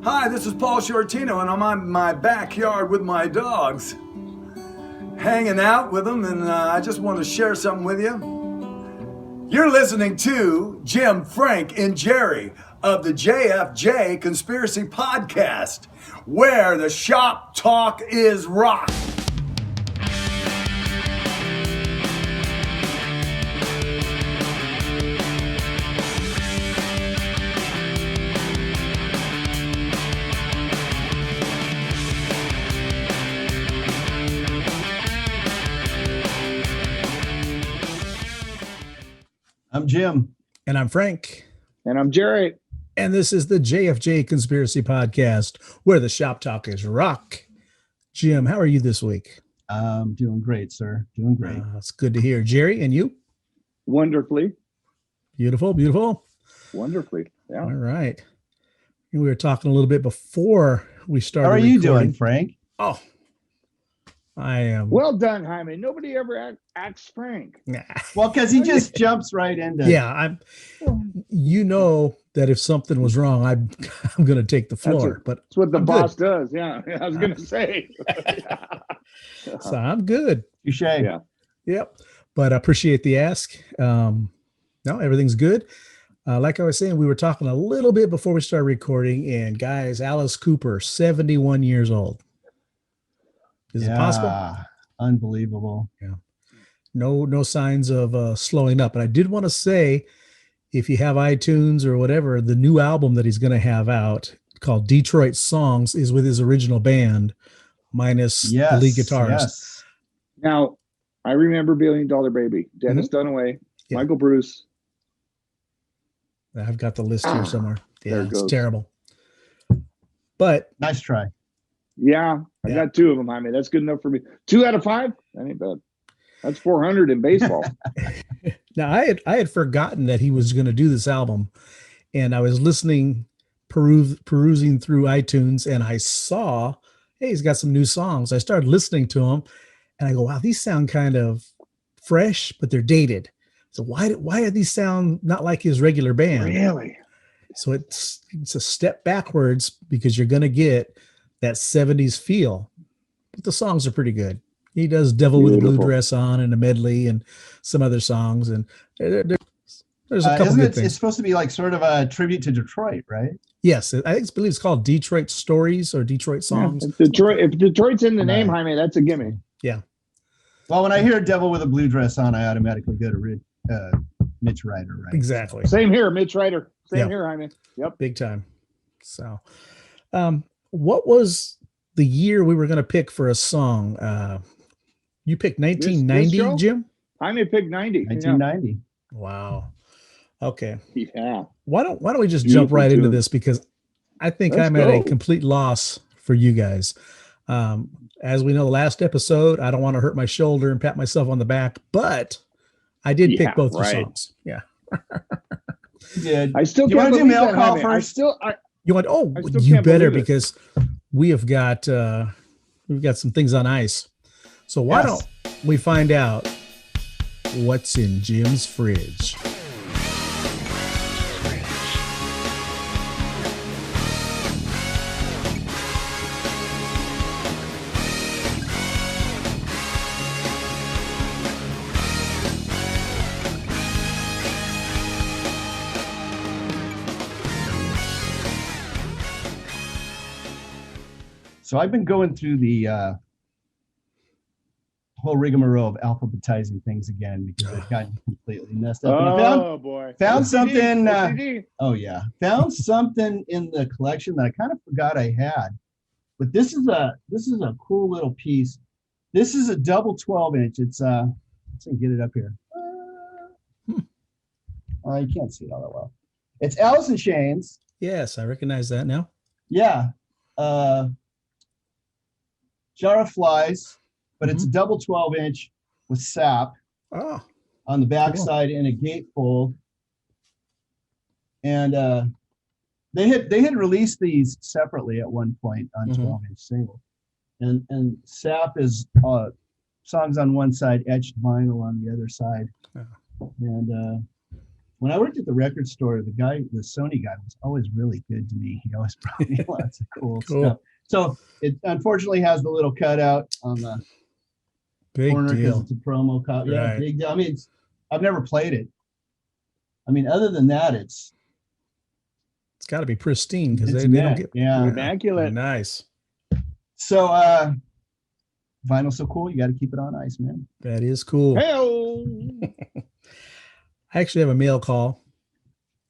Hi, this is Paul Shortino, and I'm in my backyard with my dogs, hanging out with them, and I just want to share something with you. You're listening to Jim, Frank, and Jerry of the JFJ Conspiracy Podcast, where the shop talk is rock. I'm Jim. And I'm Frank. And I'm Jerry. And this is the JFJ Conspiracy Podcast, where the shop talk is rock. Jim, how are you this week? I'm doing great, sir. Doing great. It's good to hear. Jerry, and you? Wonderfully. Beautiful, beautiful. Wonderfully. Yeah. All right. We were talking a little bit before we started. How are you recording. doing, Frank? Oh, I am. Well done, Jaime. Nobody ever acts Frank. Well, because he just jumps right into. Yeah, you know that if something was wrong, I'm going to take the floor. That's what the I'm boss good. does. Yeah, I was going to say. So I'm good. Touche. Yeah. Yep. But I appreciate the ask. No, everything's good. Like I was saying, we were talking a little bit before we started recording, and guys, Alice Cooper, 71 years old. Is it possible? Unbelievable. Yeah. No signs of slowing up. And I did want to say, if you have iTunes or whatever, the new album that he's going to have out called Detroit Songs is with his original band, minus the lead guitarist. Yes. Now, I remember $1 Billion Baby, Dennis Dunaway, Yeah. Michael Bruce. I've got the list here somewhere. Yeah, there it it's goes. terrible. But Nice try. Yeah, I Yeah. got 2 of them, Jaime. That's good enough for me. 2 out of 5? That ain't bad. That's 400 in baseball. now I had forgotten that he was going to do this album, and I was listening, perusing through iTunes, and I saw, hey, he's got some new songs. I started listening to them, and I go, wow, these sound kind of fresh, but they're dated. So why do these sound not like his regular band? Really? So it's a step backwards because you're going to get that 70s feel. But the songs are pretty good. He does Devil with a Blue Dress On and a medley and some other songs. And there's a couple good things. It's supposed to be like sort of a tribute to Detroit, right? Yes. I believe it's called Detroit Stories or Detroit Songs. Yeah, if Detroit's in the name, Jaime, that's a gimme. Yeah. Well, when I hear Devil with a Blue Dress On, I automatically go to Mitch Ryder, right? Exactly. Same here, Mitch Ryder. Same here, Jaime. Yep. Big time. So what was the year we were going to pick for a song? You picked 1990, this Jim? Jaime picked 90. 1990. Yeah. Wow. Okay. Yeah. Why don't we just jump right into this, because I think I'm at a complete loss for you guys. As we know, last episode, I don't want to hurt my shoulder and pat myself on the back, but I did pick both the songs. Yeah. Yeah. I still you can't want to do believe mail that, call Jaime. first? You want? Oh, I still you can't better, believe it. because we have got we've got some things on ice. So why don't we find out what's in Jim's fridge? So I've been going through the whole rigmarole of alphabetizing things again because I've gotten completely messed up. Boy. Found something. OCD. Found something in the collection that I kind of forgot I had. But this is a cool little piece. This is a double 12-inch. It's let's see, get it up here. You can't see it all that well. It's Alice in Chains. Yes, I recognize that now. Yeah. Jar of Flies, but it's a double 12-inch with sap on the backside and a gatefold. And they had released these separately at one point on 12-inch single. And sap is songs on one side, etched vinyl on the other side. And when I worked at the record store, the Sony guy was always really good to me. He always brought me lots of cool stuff. So it unfortunately has the little cutout on the corner because it's a promo copy. Yeah, Right. big deal. I mean, I've never played it. I mean, other than that, it's got to be pristine because they don't get immaculate. Nice. So vinyl's so cool. You got to keep it on ice, man. That is cool. Hey-o. I actually have a mail call.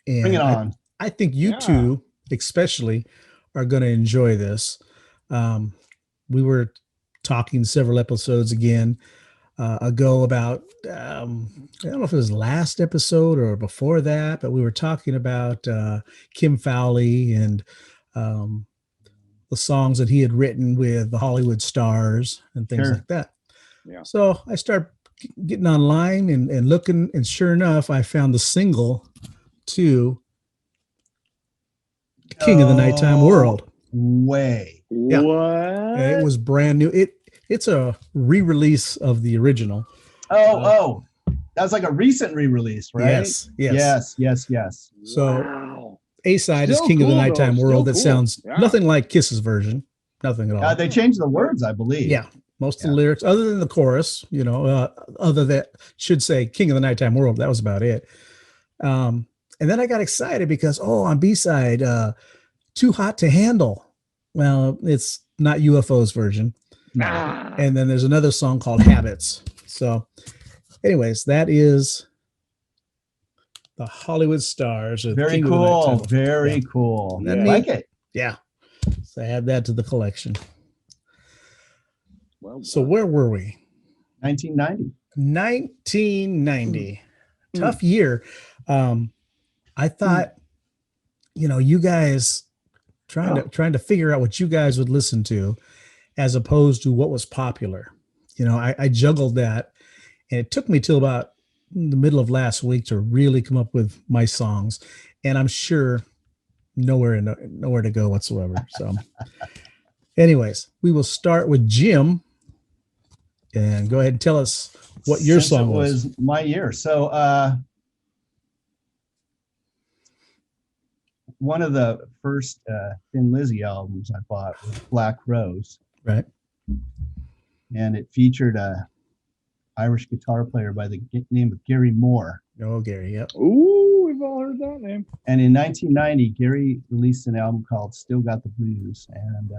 And Bring it on. I think you two especially are going to enjoy this. We were talking several episodes ago about, I don't know if it was last episode or before that, but we were talking about Kim Fowley and the songs that he had written with the Hollywood stars and things like that. Yeah. So I start getting online and looking, and sure enough, I found the single to King of the Nighttime World. Way. Yeah. What? It was brand new. It's a re-release of the original. That's like a recent re-release, right? Yes. So wow. A-side is Still King of the cool, Nighttime though. World. Still That cool. sounds Yeah. nothing like Kiss's version. Nothing at all. They changed the words, I believe. Yeah. Most of the lyrics, other than the chorus, other that should say King of the Nighttime World. That was about it. And then I got excited because, on B-side, Too Hot to Handle. Well, it's not UFO's version. And then there's another song called Habits. So anyways, that is the Hollywood Stars. Very cool. Very cool. I like it. Yeah. So add that to the collection. Well, So where were we? 1990. 1990. Tough year. I thought, you guys trying to figure out what you guys would listen to as opposed to what was popular. I juggled that, and it took me till about the middle of last week to really come up with my songs, and I'm sure nowhere to go whatsoever. So anyways, we will start with Jim, and go ahead and tell us what your song was. My year. So one of the first Thin Lizzy albums I bought was Black Rose. Right. And it featured a Irish guitar player by the name of Gary Moore. Oh, Gary. Yep. Ooh, we've all heard that name. And in 1990, Gary released an album called Still Got the Blues. And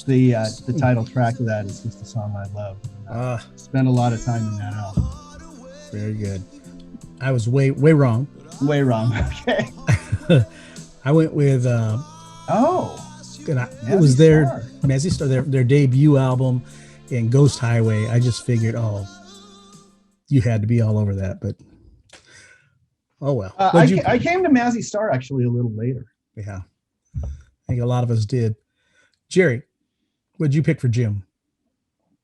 the title track of that is just a song I love. Spent a lot of time in that album. Very good. I was way wrong. Way wrong. Okay. I went with it was their Mazzy Star, their debut album, and Ghost Highway. I just figured, you had to be all over that, but oh well. I came to Mazzy Star actually a little later. Yeah, I think a lot of us did. Jerry, what'd you pick for Jim?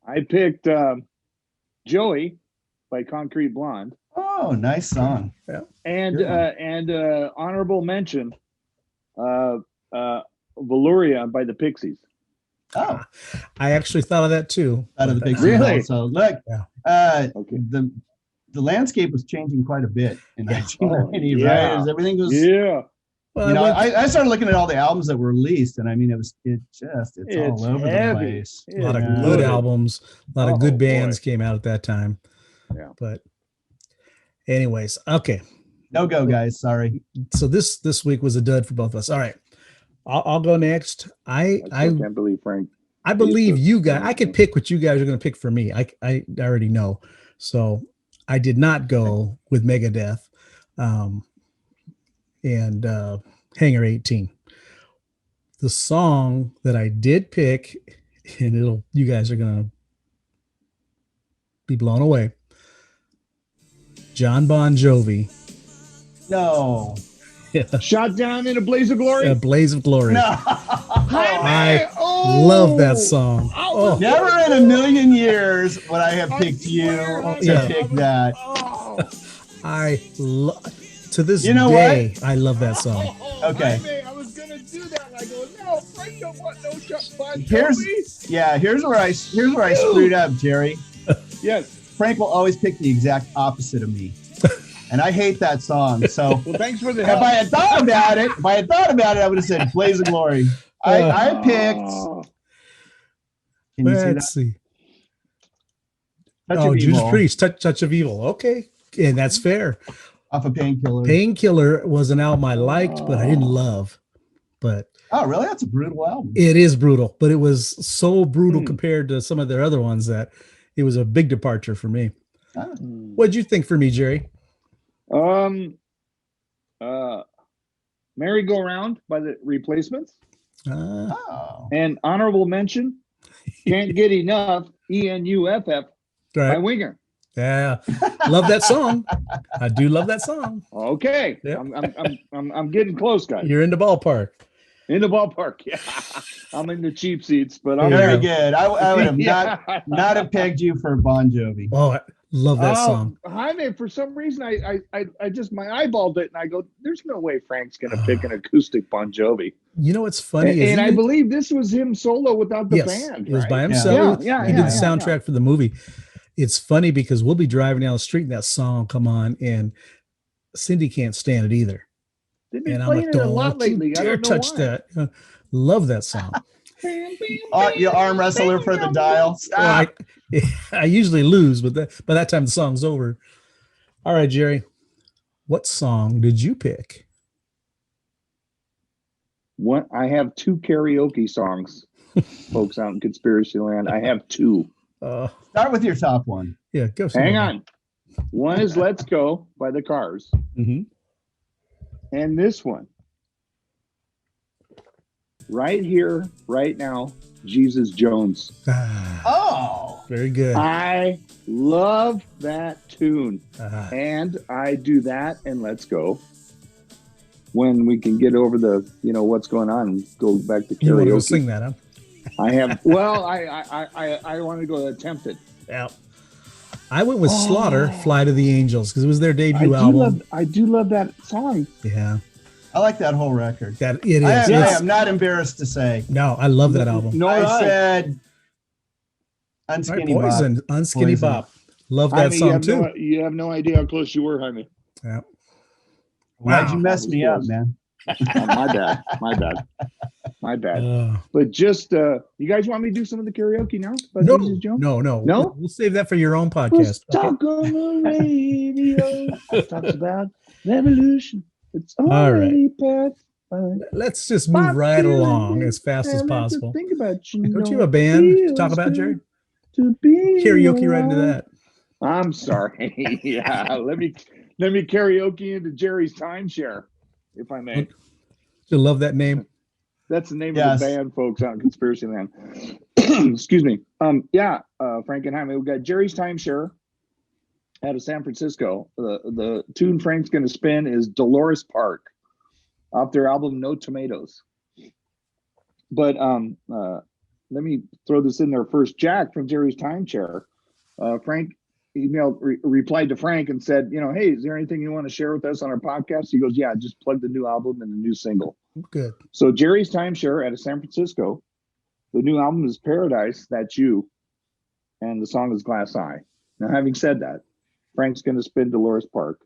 I picked Joey by Concrete Blonde. Oh, nice song. Yeah. And honorable mention, Valuria by the Pixies. Oh, I actually thought of that too. Out of the Pixies. Really? So look, Okay. The landscape was changing quite a bit in 1990, yeah. right? As everything was. Yeah. Well, I started looking at all the albums that were released, and I mean, it's all over heavy. the place. a lot of good albums, a lot of good bands came out at that time. Yeah. But anyways, okay. No go, guys. Sorry. So this week was a dud for both of us. All right. I'll go next. I can't believe Frank. I believe you guys. I could pick what you guys are going to pick for me. I already know. So I did not go with Megadeth, and Hangar 18. The song that I did pick, and you guys are going to be blown away. John Bon Jovi. No. Yeah. Shot Down in a Blaze of Glory. A Blaze of Glory. No. I love that song. Oh, Never in a million years would I have picked you to pick that. To this day, what? I love that song. Okay. I was gonna do that, and I go, no, Frank don't want no shot. Here's where I screwed up, Jerry. Yes. Frank will always pick the exact opposite of me. and I hate that song. So Well, thanks for the if help. I had thought about it, I would have said Blaze of Glory. I picked. Can you see that? Let's see. Touch Oh, of Judas Evil Priest, Touch of Evil. Okay. And that's fair. off of Painkiller. Painkiller was an album I liked, but I didn't love. But Oh, really? That's a brutal album. it is brutal, but it was so brutal compared to some of their other ones that it was a big departure for me. What'd you think for me, Jerry? Merry Go Round by the Replacements. Oh. And honorable mention, Can't Get Enough, ENUFF by Right. Winger. Yeah. Love that song. I do love that song. Okay. Yep. I'm getting close, guys. You're in the ballpark. In the ballpark. Yeah. I'm in the cheap seats, but I'm Very Yeah. good. I would have Yeah. not have pegged you for Bon Jovi. Oh, I love that song. Jaime, for some reason, I just my eyeballed it, and I go, "There's no way Frank's going to pick an acoustic Bon Jovi." You know what's funny? And, is I even- believe this was him solo without the yes, band. it was right? by himself. Yeah, He did the soundtrack for the movie. It's funny because we'll be driving down the street and that song will come on, and Cindy can't stand it either. They've been And I'm playing like, it a lot don't lately. you I dare don't know touch why. that. Love that song. Your arm wrestler for the dial. Well, I usually lose, but by that time the song's over. All right, Jerry, what song did you pick? What I have two karaoke songs, folks out in Conspiracy Land. I have two. Start with your top one. Yeah, go. Hang on. One is "Let's Go" by the Cars, Mm-hmm. and this one, right here, right now, Jesus Jones. Oh. Very good. I love that tune, Ah. and I do that and "Let's Go" when we can get over the, what's going on and go back to You want to go karaoke. sing that, huh? I have. Well, I want to go attempt it. Yeah. I went with Slaughter, "Fly to the Angels," because it was their debut I album. do love that song. Yeah, I like that whole record. that it is. I It's- am not embarrassed to say. no, I love that album. No, I said Right, Unskinny Poison, Bob. Unskinny Poison. Bop. Love that Jaime, song too. you have no idea how close you were, Jaime. Yeah. Why'd you Wow, mess that was me up, close. man? My bad. But just, you guys want me to do some of the karaoke now? By no, Jesus Jones? no. No? We'll save that for your own Let's podcast. Okay? talk on the radio. Talks about revolution. It's All already passed by. Let's just move right along as fast as possible. Think about Don't you have a band to talk about, Jerry? To be Karaoke right into that. I'm sorry. Yeah, let me karaoke into Jerry's Timeshare, if I may. You love that name. That's the name Yes. of the band, folks, out in Conspiracy Land. Excuse me. Frank and Jaime, we got Jerry's Timeshare out of San Francisco. The tune Frank's going to spin is Dolores Park off their album No Tomatoes. But let me throw this in there first. Jack from Jerry's Timeshare, Frank replied to Frank and said, hey, is there anything you want to share with us on our podcast? He goes, yeah, just plug the new album and the new single. Good. So Jerry's Timeshare out of San Francisco. The new album is Paradise, That's You. And the song is Glass Eye. Now, having said that, Frank's going to spin Dolores Park.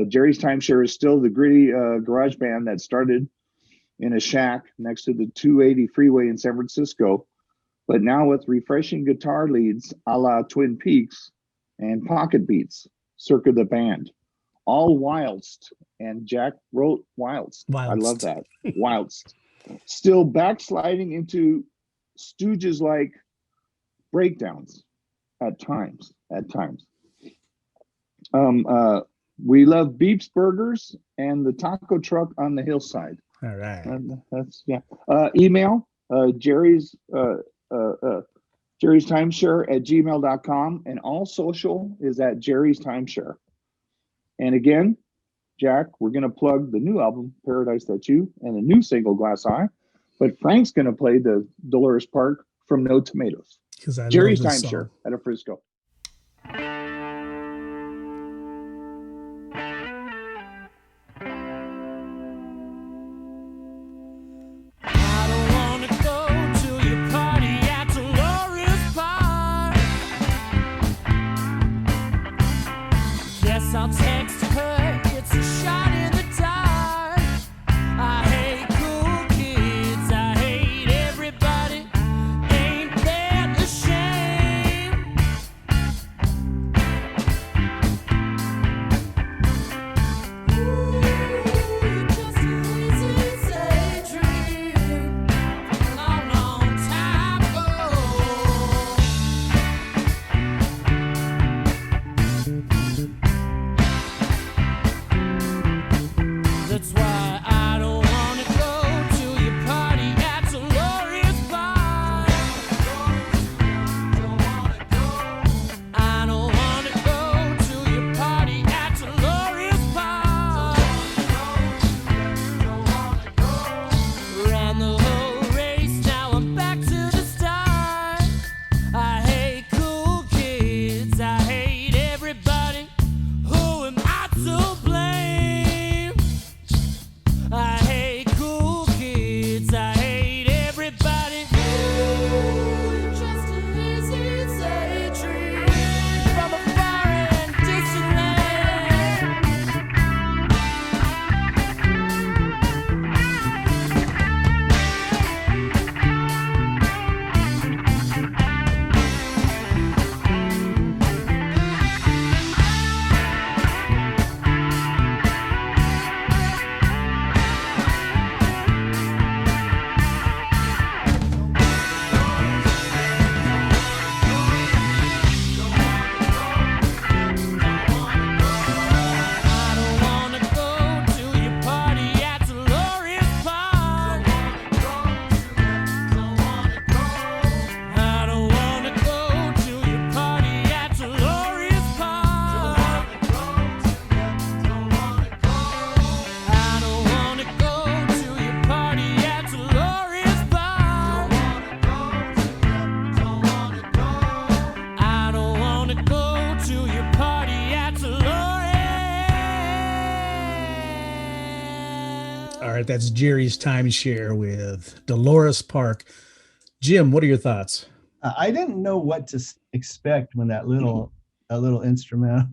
Jerry's Timeshare is still the gritty garage band that started in a shack next to the 280 freeway in San Francisco, but now with refreshing guitar leads a la Twin Peaks and pocket beats, circa the band. All whilst, and Jack wrote whilst. I love that. Whilst. Still backsliding into Stooges-like breakdowns at times. We love Beep's Burgers and the taco truck on the hillside. All right. That's email Jerry's timeshare@gmail.com, and all social is at Jerry's Timeshare. And again, Jack, we're going to plug the new album Paradise That's You and the new single Glass Eye, but Frank's going to play the Dolores Park from No Tomatoes. Jerry's Timeshare out of Frisco. I'll text her. All right, that's Jerry's Timeshare with Dolores Park. Jim, what are your thoughts? I didn't know what to expect when that little instrumental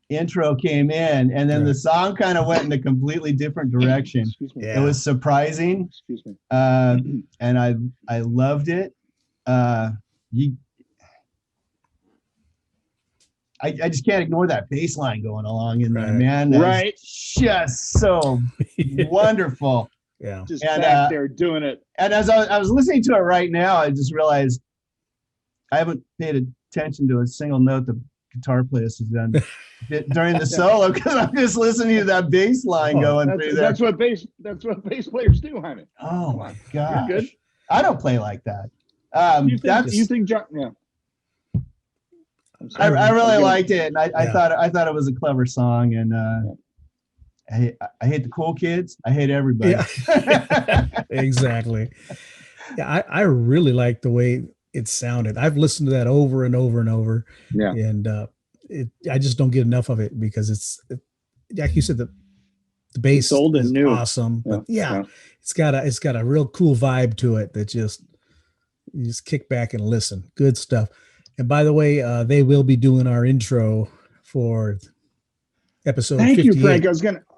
intro came in, and then the song kind of went in a completely different direction. Yeah. It was surprising. And I loved it. I just can't ignore that bass line going along in there, man. That's just so wonderful. Yeah. Just back there doing it. And as I was listening to it right now, I just realized I haven't paid attention to a single note the guitar player has done during the solo, because I'm just listening to that bass line going through there. That's what bass players do, honey. Oh my God. You're good. I don't play like that. You think John? Yeah. I really liked it, and I thought it was a clever song, and I hate the cool kids. I hate everybody. Yeah. Exactly. Yeah, I really like the way it sounded. I've listened to that over and over and over. Yeah. And I just don't get enough of it, because it's like you said, the bass it's old and is new. Awesome. But it's got a real cool vibe to it that you just kick back and listen. Good stuff. And by the way, they will be doing our intro for episode 58. Thank you, Frank.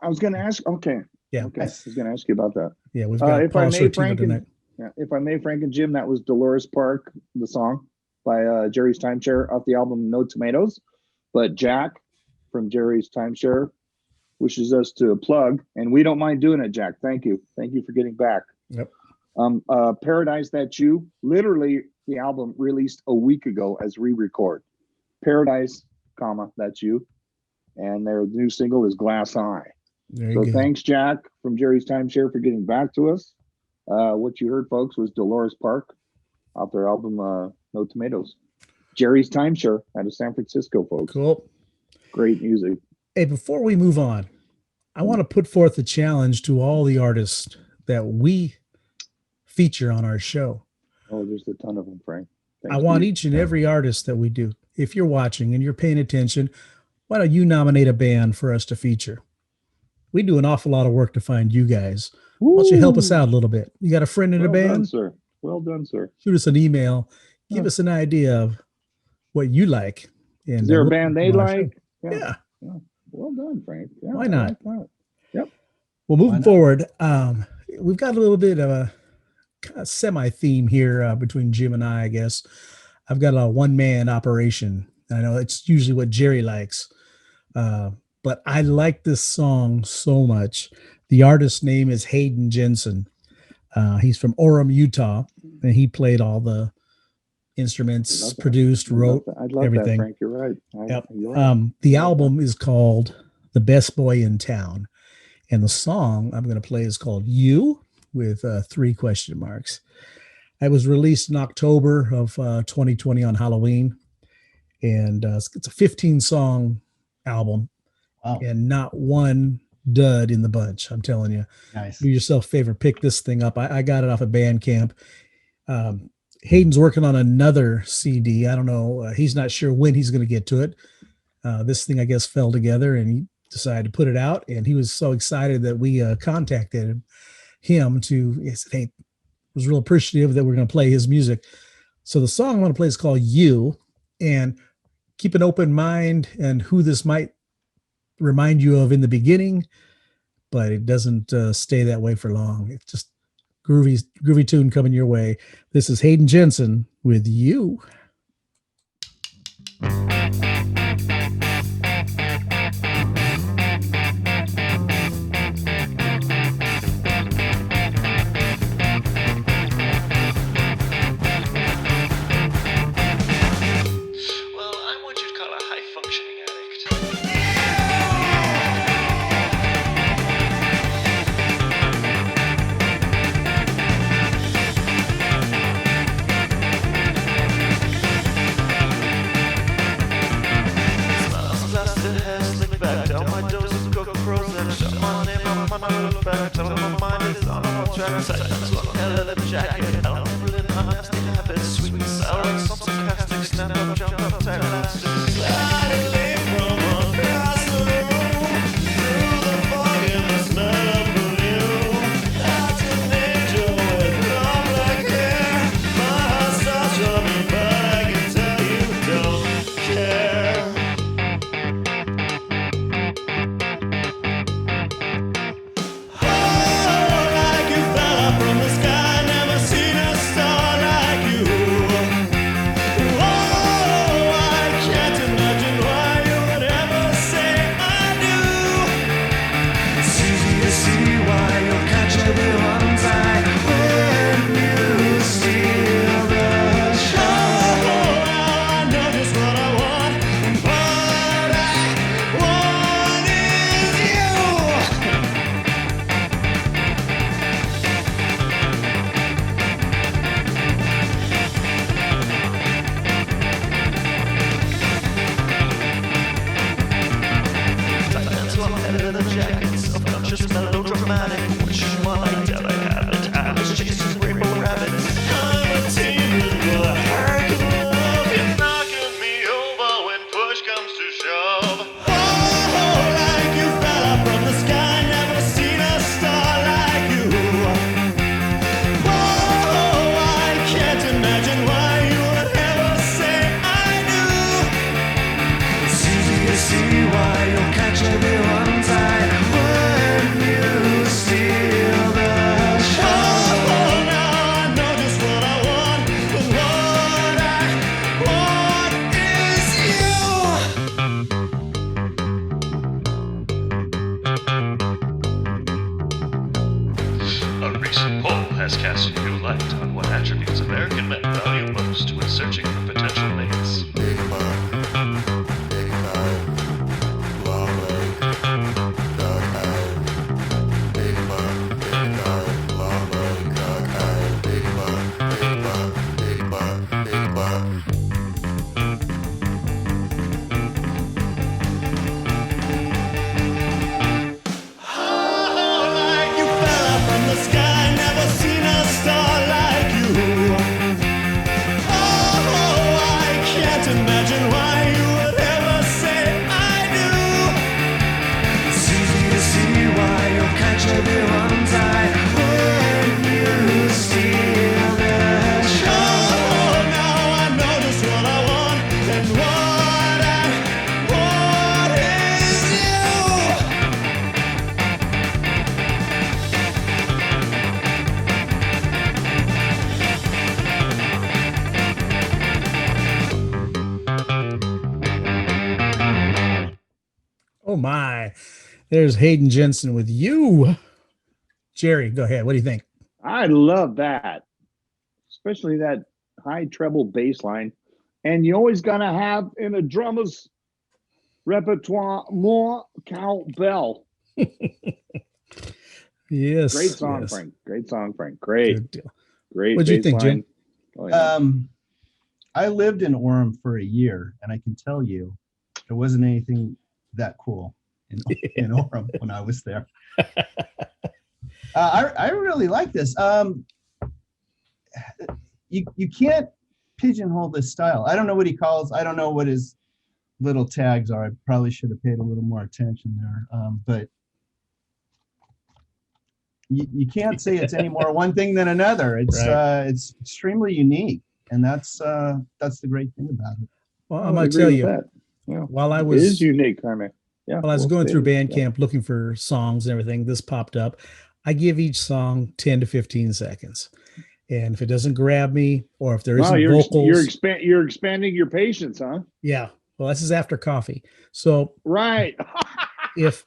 I was gonna ask. Okay. Yeah. Okay. I was gonna ask you about that. Yeah, we've got if I Paul may, Shortino tonight. If I may, Frank and Jim, that was Dolores Park, the song by Jerry's Timeshare off the album No Tomatoes. But Jack from Jerry's Timeshare wishes us to plug, and we don't mind doing it, Jack. Thank you. Thank you for getting back. Yep. Paradise That You, literally the album released a week ago as re-record. Paradise, That's You. And their new single is Glass Eye. So thanks, Jack from Jerry's Timeshare, for getting back to us. What you heard, folks, was Dolores Park off their album No Tomatoes. Jerry's Timeshare out of San Francisco, folks. Cool. Great music. Hey, before we move on, I want to put forth a challenge to all the artists that we feature on our show. Oh, there's a ton of them, Frank. Thanks, I want each and every artist that we do, if you're watching and you're paying attention, why don't you nominate a band for us to feature? We do an awful lot of work to find you guys. Why don't you help us out a little bit? You got a friend in a band? Done, sir. Well done, sir. Shoot us an email. Give us an idea of what you like. And is there a band they like? Yeah. Well done, Frank. Yeah, why not? Yep. Well, moving forward, we've got a little bit of a kind of semi-theme here between Jim and I guess. I've got a one-man operation. I know it's usually what Jerry likes. But I like this song so much. The artist's name is Hayden Jensen. He's from Orem, Utah, and he played all the instruments, produced, wrote everything. That, Frank. You're right. Yep. The album is called The Best Boy in Town, and the song I'm going to play is called You with 3 question marks. It was released in October of 2020 on Halloween, and it's a 15-song album. Wow. And not one dud in the bunch. I'm telling you. Nice. Do yourself a favor, pick this thing up. I got it off of Bandcamp. Hayden's working on another CD. I don't know. He's not sure when he's going to get to it. This thing, I guess, fell together, and he decided to put it out. And he was so excited that we contacted him he said, hey, was real appreciative that we're going to play his music. So the song I want to play is called You, and keep an open mind and who this might remind you of in the beginning, but it doesn't stay that way for long. It's just groovy tune coming your way. This is Hayden Jensen with You. Sliding from across the room through the fog and the smell of balloons. just melodramatic. Wish my devil habit, chasing rainbow rabbits. I'm a demon with a heart of love. You're knocking me over when push comes to shove. Oh, like you fell out from the sky, never seen a star like you. Oh, I can't imagine why you would ever say I do. It's easy to see why you'll catch everyone's eye when you steal the show. Oh, now I know just what I want, and what I want is you. A recent poll has cast a new light on what attributes American men value most when searching for potential mates. Like you fell out from the sky, never seen a star like you. Oh, I can't imagine why you would ever say I do. It's easy to see why you'll catch everyone's eye when you steal the show. Oh, now I know just what I want, and what I want is you. Oh my. There's Hayden Jensen with You. Jerry, go ahead. What do you think? I love that, especially that high treble bass line. And you always got to have in a drummer's repertoire more cowbell. Yes. Great song, yes. Frank. Great song, Frank. Great. Good deal. Great. What'd you bass think, line. Jim? Oh, yeah. I lived in Orem for a year, and I can tell you, there wasn't anything that cool in Orem when I was there. I really like this. You can't pigeonhole this style. I don't know what he calls. I don't know what his little tags are. I probably should have paid a little more attention there. But you can't say it's any more one thing than another. It's Right. It's extremely unique, and that's the great thing about it. Well, I I'm would going to agree tell with you, that. Yeah. while I It was is unique, I mean. Yeah. while I was well going through stated. Bandcamp looking for songs and everything, this popped up. I give each song 10 to 15 seconds. And if it doesn't grab me, or if there Wow, isn't vocals, you're expanding your patience, huh? yeah. Well, this is after coffee. So Right. if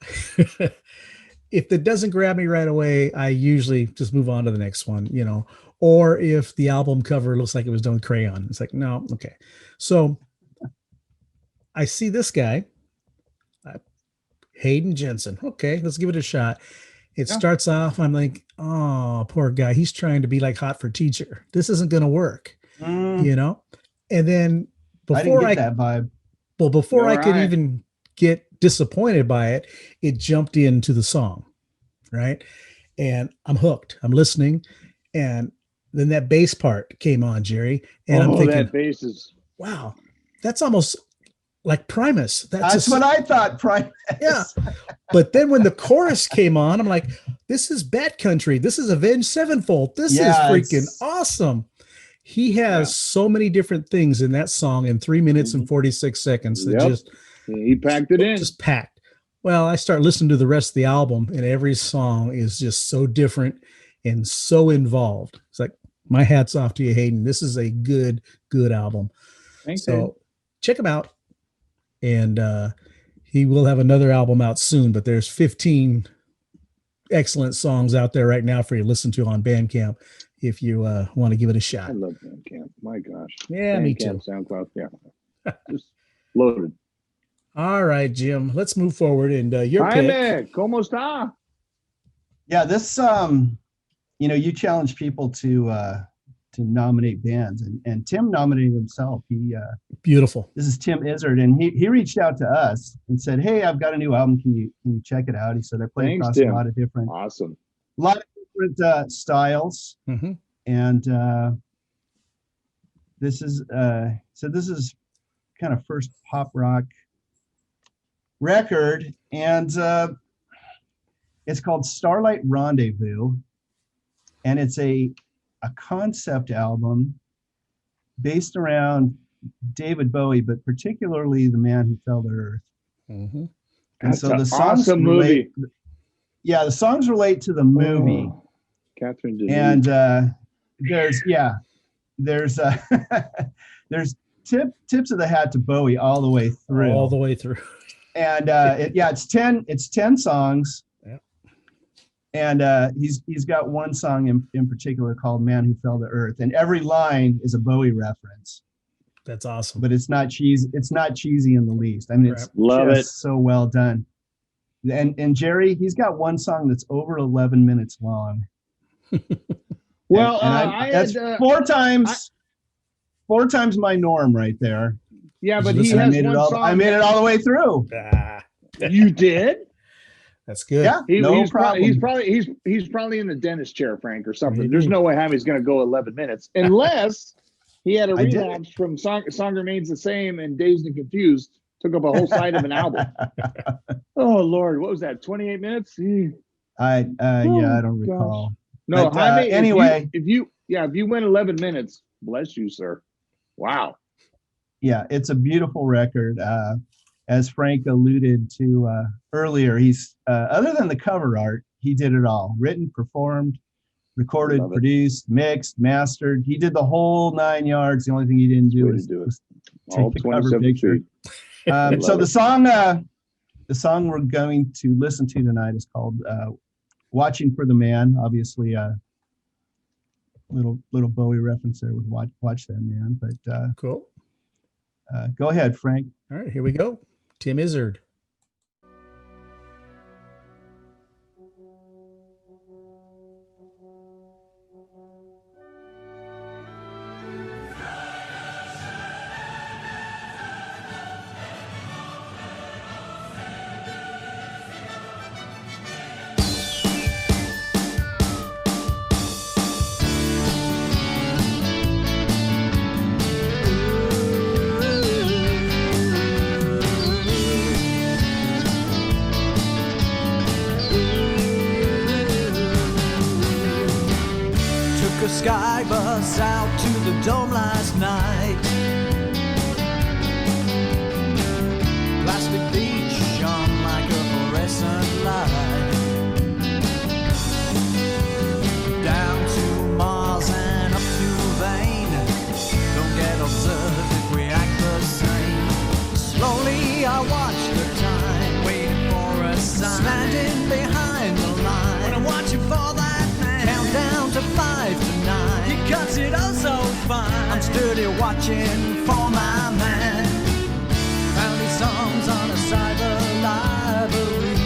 if it doesn't grab me right away, I usually just move on to the next one, you know. Or if the album cover looks like it was done with crayon, it's like, no, okay. So I see this guy, Hayden Jensen. Okay, let's give it a shot. It starts off, I'm like, oh, poor guy. He's trying to be like Hot for Teacher. This isn't going to work, you know? And then I didn't before get that vibe. well, before I All could right. even get disappointed by it, it jumped into the song, right? And I'm hooked. I'm listening. And then that bass part came on, Jerry. And I'm thinking, that bass is wow, that's almost like Primus. That's just, what I thought. Primus. yeah. But then when the chorus came on, I'm like, this is Bat Country. This is Avenged Sevenfold. This is freaking awesome. He has so many different things in that song in 3 minutes and 46 seconds that just he packed it in. just packed. Well, I start listening to the rest of the album, and every song is just so different and so involved. It's like, my hat's off to you, Hayden. This is a good album. Thanks, so Hayden. check him out. And he will have another album out soon, but there's 15 excellent songs out there right now for you to listen to on Bandcamp if you want to give it a shot. I love Bandcamp. My gosh. Yeah, me too. Bandcamp, SoundCloud. Yeah. Just loaded. All right, Jim, let's move forward. And your pick. Jaime, ¿cómo está? Yeah, this you challenge people to nominate bands, and Tim nominated himself. Beautiful. This is Tim Izzard, and he reached out to us and said, "Hey, I've got a new album. Can you check it out?" He said, "I play Thanks, across Tim. a lot of different styles, Mm-hmm. and this is kind of first pop rock record, and it's called Starlight Rendezvous, and it's a concept album based around David Bowie, but particularly The Man Who Fell to Earth. Mm-hmm. And That's so an the songs awesome movie. the songs relate to the movie. Oh, Catherine Deneuve. And there's there's tips of the hat to Bowie all the way through. All the way through. And it's 10 songs. Yeah. And he's got one song in particular called Man Who Fell to Earth, and every line is a Bowie reference. That's awesome. But it's not cheesy in the least. I mean, it's Love just it. so well done. And Jerry, he's got one song that's over 11 minutes long. Well, that's four times my norm right there. yeah, but he And has one song. I made it all the way through. You did? That's good. Yeah, no problem. He's probably in the dentist chair, Frank, or something. There's no way Javi's going to go 11 minutes unless he had a I did. relapse from Song Remains the Same and Dazed and Confused. Took up a whole side of an album. Oh Lord, what was that? 28 minutes? I don't gosh. recall. No, But, Javi. anyway. if you went 11 minutes, bless you, sir. Wow. Yeah, it's a beautiful record. As Frank alluded to earlier, he's other than the cover art, he did it all: written, performed, recorded, Love it. produced, mixed, mastered. He did the whole 9 yards. The only thing he didn't do Way to was do it. was All take the cover 27 picture. feet. So Love the song we're going to listen to tonight is called "Watching for the Man." Obviously, little Bowie reference there with "Watch That Man." But Cool. go ahead, Frank. All right, here we go. Tim Izzard. Took a sky bus out to the dome last night. Plastic beach shone like a fluorescent light. Down to Mars and up to Vane. Don't get observed if we act the same. Slowly I watch the time, waiting for a sign. Standing behind the line, when I'm watching for that man. Countdown to 5 to 9. He cuts it oh so fine. I'm stood here watching for my man. Found his songs on the side of the library.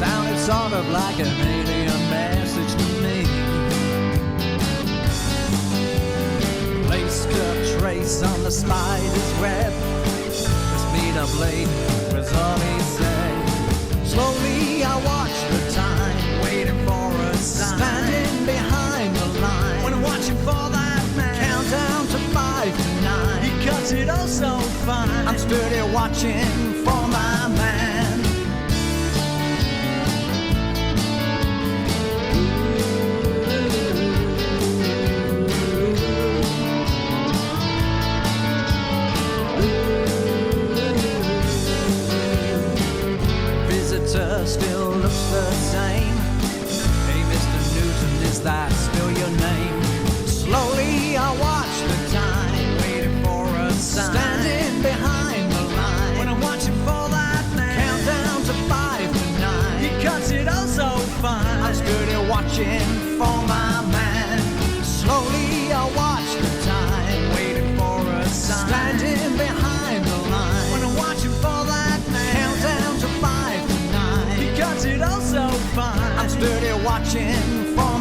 Sounded sort of like an alien message to me. Placed a trace on the spider's web. The speed of blade was all he said. Slowly I watch the time, waiting for a sign. Standing behind the line, when I'm watching for that man. Countdown to 5 to 9. He cuts it oh so fine. I'm stood here watching for my man. Visitor still looks the same. Hey, Mr. Newton, is that still your name? Slowly I watch the time, waiting for a sign. Standing behind the line, when I'm watching for that man. Countdown to 5 to 9. He cuts it oh so fine. I'm stood here watching for my man. Slowly I watch the time, waiting for a sign. Standing behind the line, when I'm watching for that man. Countdown to 5 to 9. He cuts it oh so fine. I'm stood here watching for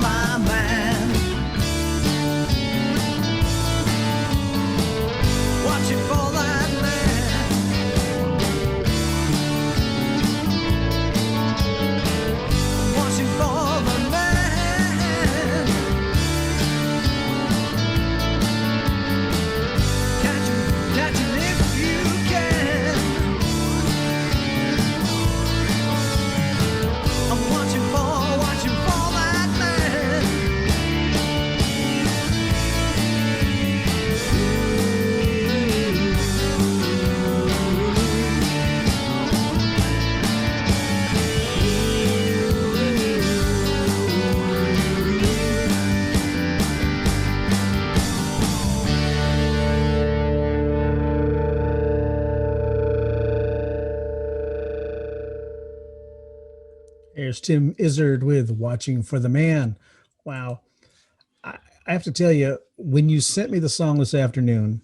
There's Tim Izzard with Watching for the Man. Wow. I have to tell you, when you sent me the song this afternoon,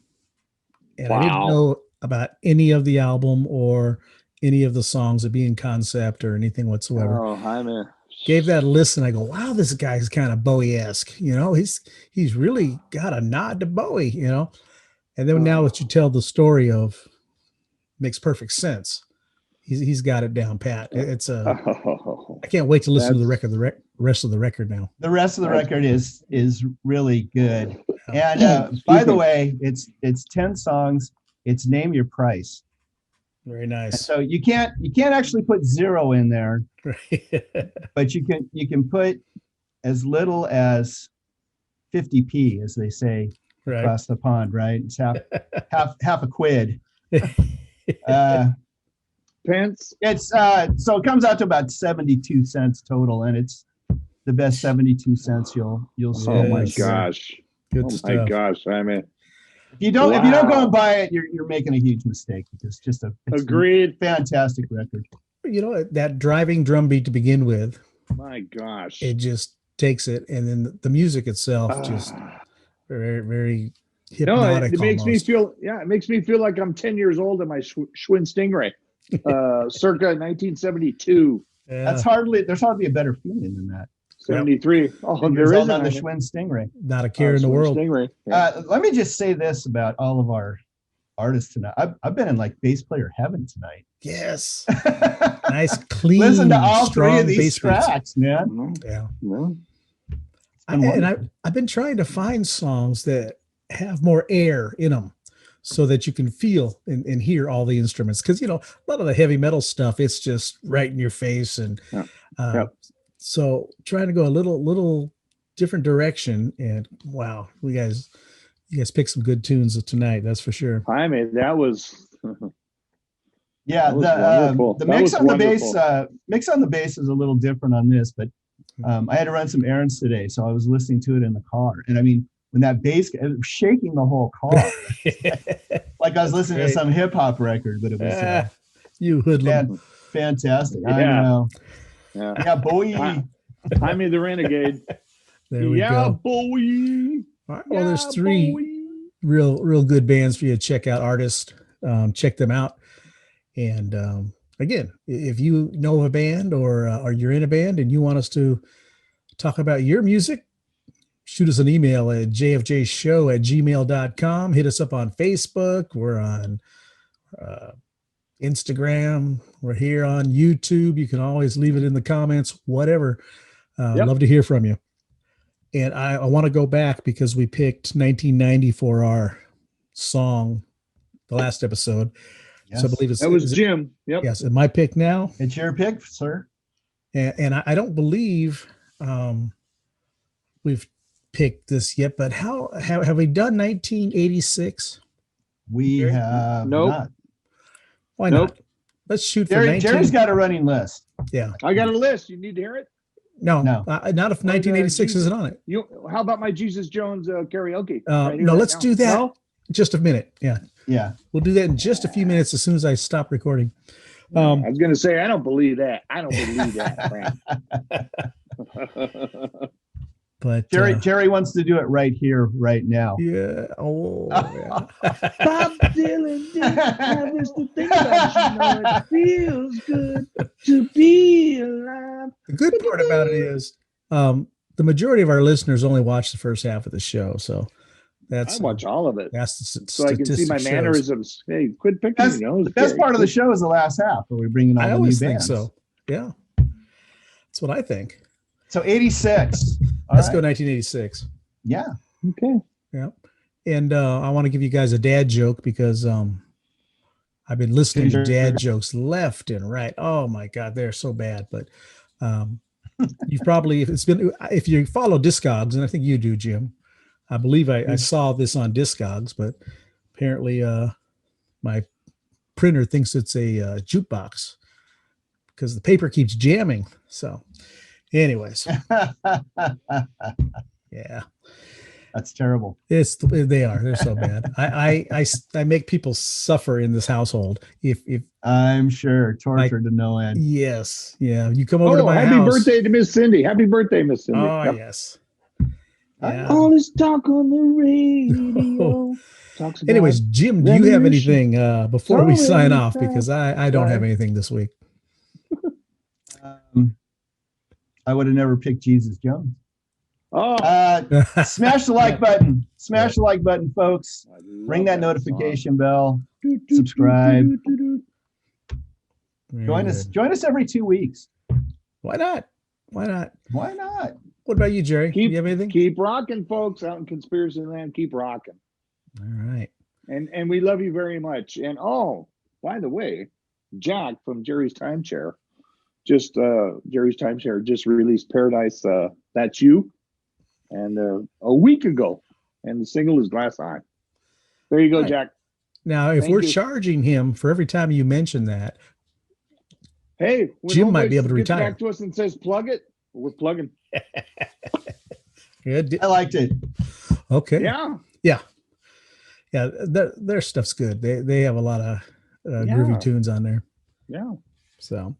and I didn't know about any of the album or any of the songs of being concept or anything whatsoever. Oh, hi, man. Gave that a listen. I go, wow, this guy's kind of Bowie-esque. You know, he's really got a nod to Bowie, you know. And then now that you tell the story of, makes perfect sense. He's got it down pat. It's I can't wait to listen to the rest of the record now. The rest of the record is really good. And by the way, it's 10 songs. It's Name Your Price. Very nice. And so you can't actually put 0 in there, but you can put as little as 50p, as they say across the pond, right? It's half a quid. Pence. It's so it comes out to about 72 cents total, and it's the best 72 cents you'll see. Oh my gosh. Good Oh stuff. my gosh. I mean, If you don't go and buy it, you're making a huge mistake, because it's agreed. A fantastic record. You know, that driving drum beat to begin with, My gosh. it just takes it, and then the music itself just very, very hypnotic. It makes almost. it makes me feel like I'm 10 years old in my Schwinn Stingray, circa 1972. Yeah. There's hardly a better feeling than that. 73. Oh, Fingers there all is on the Schwinn Stingray. Not a care in the world. Stingray. Yeah. Let me just say this about all of our artists tonight. I've been in like bass player heaven tonight. Yes. Nice, clean, Listen to all three strong of these bass beats. tracks, man. No, Yeah. no. I've been trying to find songs that have more air in them, so that you can feel and hear all the instruments. Because, you know, a lot of the heavy metal stuff, it's just right in your face. And so trying to go a little different direction. And wow, you guys picked some good tunes tonight. That's for sure. I mean, that was. Yeah, That was wonderful. the That mix was on the bass, wonderful. mix on the bass is a little different on this, but I had to run some errands today, so I was listening to it in the car. And I mean, when that bass, it was shaking the whole car, like I was listening to some hip hop record. But it was you hoodlum. fantastic. Yeah. I know. Yeah. Bowie. I mean, the Renegade. There we go. Bowie. All right, well, there's 3 real good bands for you to check out. Artists, check them out. And again, if you know of a band or you're in a band and you want us to talk about your music, shoot us an email at jfjshow@gmail.com. Hit us up on Facebook. We're on Instagram. We're here on YouTube. You can always leave it in the comments, whatever. Love to hear from you. And I want to go back because we picked 1990 for our song, the last episode. Yes. So I believe That was Jim. Yep. Yes, and my pick now. It's your pick, sir. And I don't believe we've picked this yet, but have we done 1986? We have not. Why not? Let's shoot for 19. Jerry's got a running list. Yeah. I got a list. You need to hear it? No. No. Not if 1986 isn't on it. How about my Jesus Jones karaoke? No, let's do that. No? Just a minute. Yeah. Yeah. We'll do that in just a few minutes as soon as I stop recording. I was going to say, I don't believe that. I don't believe that, Frank. But Jerry wants to do it right here, right now. yeah. Oh, yeah. Bob Dylan didn't have this to think about. You know, it feels good to be alive. The good part about it is the majority of our listeners only watch the first half of the show. So that's I watch all of it. that's the So I can see my statistic shows. mannerisms. Hey, quit picking me. The best part of the show is the last half, where we bring in all I the new always think bands. so. Yeah. That's what I think. So 86. Let's go 1986. Yeah. Okay. Yeah. And I want to give you guys a dad joke because I've been listening to dad jokes left and right. Oh my God, they're so bad. But you've probably, if you follow Discogs, and I think you do, Jim, I believe I saw this on Discogs, but apparently my printer thinks it's a jukebox because the paper keeps jamming. So anyways, yeah. That's terrible. They're so bad. I make people suffer in this household. If I'm sure torture to no end. yes, yeah, you come over to my happy house. birthday to Miss Cindy. Happy birthday, Miss Cindy. Oh Yep. yes. Yeah. All this talk on the radio. Talks about Anyways, Jim, do you have revolution. anything before we Sorry, sign off? sorry. Because I don't have Sorry. anything this week. I would have never picked Jesus Jones. Oh, Smash the like button. Smash the like button, folks. I love Ring that song. notification bell. Subscribe. Join us every 2 weeks. Why not? Why not? Why not? What about you, Jerry? Keep, you have anything? Keep rocking, folks, out in Conspiracy Land. Keep rocking. All right. And we love you very much. And oh, by the way, Jack from Jerry's Timeshare just released Paradise That's You, and a week ago, and the single is Glass Eye. There you go, Right. Jack. Now, if Thank we're you. charging him for every time you mention that, Hey, when Jim might Homeboy be able to gets retire. back to us and says plug it, we're plugging. good. I liked it. Okay. Yeah. Yeah. Their stuff's good. They have a lot of groovy tunes on there. Yeah. So,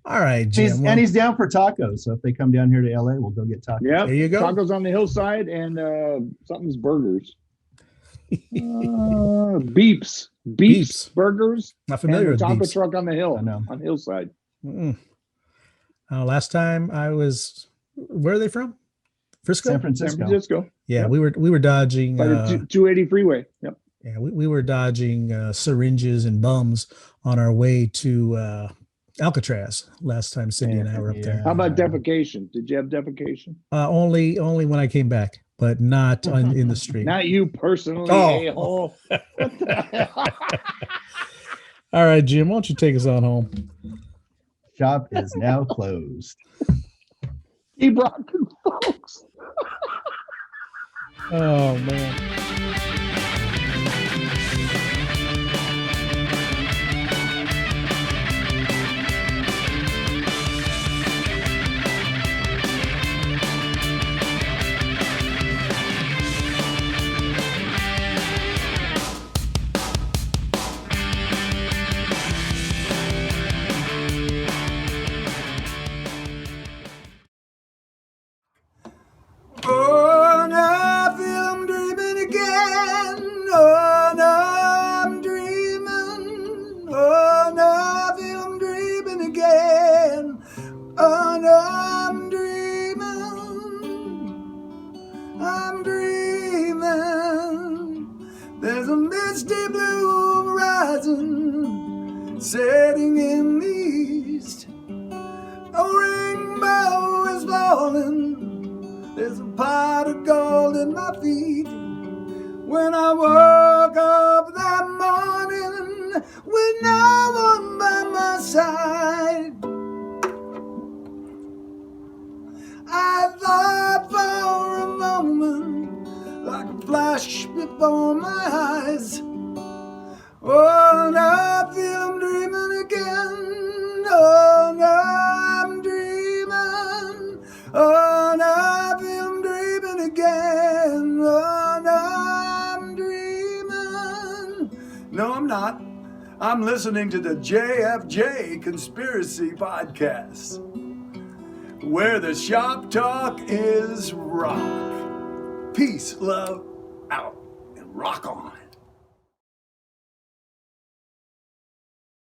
all right, Jim. And he's down for tacos. So if they come down here to LA, we'll go get tacos. Yeah. There you go. Tacos on the hillside and something's burgers. Beeps burgers. Not familiar And with the taco Beeps. truck on the hill. I know. On hillside. Last time I was, where are they from? Frisco. San San Francisco. Francisco. Yeah, Yep. we were dodging. By the 280 freeway. Yep. Yeah, we were dodging syringes and bums on our way to Alcatraz last time Cindy and I were up there. How about defecation? Did you have defecation? Only when I came back, but not in the street. Not you personally, Oh. a-hole. What the hell? All right, Jim, why don't you take us on home? Shop is now closed. Keep rocking, folks. Oh man. Oh, now I feel I'm dreaming again. Oh, no, I'm dreaming. Oh, no, I feel I'm dreaming again. Oh, no, I'm dreaming. I'm dreaming. There's a misty blue horizon setting in the east. A rainbow is falling. There's a pot of gold in my feet. When I woke up that morning with no one by my side, I thought for a moment, like a flash before my eyes. Oh, now I feel I'm dreaming again. Oh, now I'm dreaming. Oh, now I feel I'm dreaming again. Oh, now I'm dreaming. No, I'm not. I'm listening to the JFJ Conspiracy Podcast, where the shop talk is rock. Peace, love, out, and rock on.